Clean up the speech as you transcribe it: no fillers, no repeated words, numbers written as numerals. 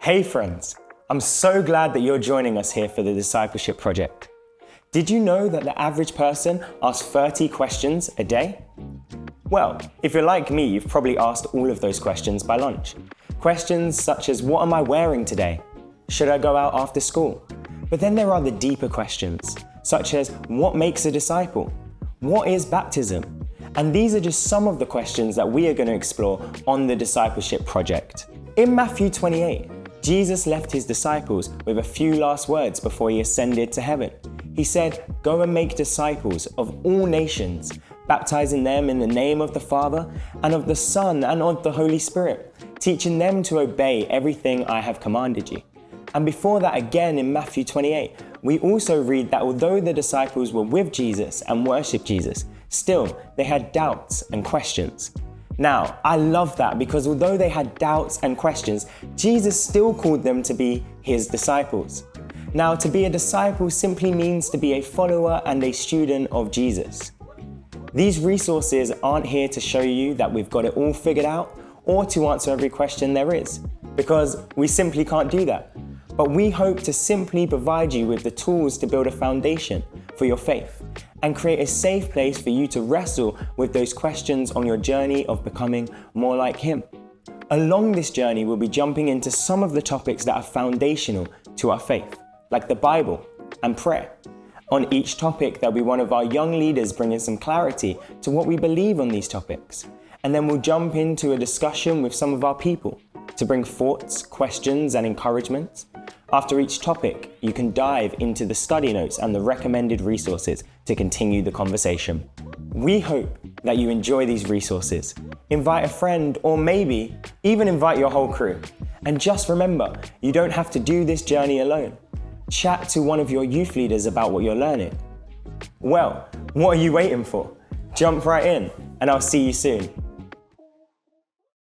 Hey friends, I'm so glad that you're joining us here for the Discipleship Project. Did you know that the average person asks 30 questions a day? Well, if you're like me, you've probably asked all of those questions by lunch. Questions such as, what am I wearing today? Should I go out after school? But then there are the deeper questions, such as, what makes a disciple? What is baptism? And these are just some of the questions that we are going to explore on the Discipleship Project. In Matthew 28, Jesus left his disciples with a few last words before he ascended to heaven. He said, "Go and make disciples of all nations, baptizing them in the name of the Father and of the Son and of the Holy Spirit, teaching them to obey everything I have commanded you." And before that, again in Matthew 28, we also read that although the disciples were with Jesus and worshipped Jesus, still they had doubts and questions. Now, I love that because although they had doubts and questions, Jesus still called them to be his disciples. Now, to be a disciple simply means to be a follower and a student of Jesus. These resources aren't here to show you that we've got it all figured out or to answer every question there is, because we simply can't do that. But we hope to simply provide you with the tools to build a foundation for your faith and create a safe place for you to wrestle with those questions on your journey of becoming more like him. Along this journey, we'll be jumping into some of the topics that are foundational to our faith, like the Bible and prayer. On each topic, there'll be one of our young leaders bringing some clarity to what we believe on these topics. And then we'll jump into a discussion with some of our people to bring thoughts, questions, and encouragements. After each topic, you can dive into the study notes and the recommended resources to continue the conversation. We hope that you enjoy these resources. Invite a friend, or maybe even invite your whole crew. And just remember, you don't have to do this journey alone. Chat to one of your youth leaders about what you're learning. Well, what are you waiting for? Jump right in, and I'll see you soon.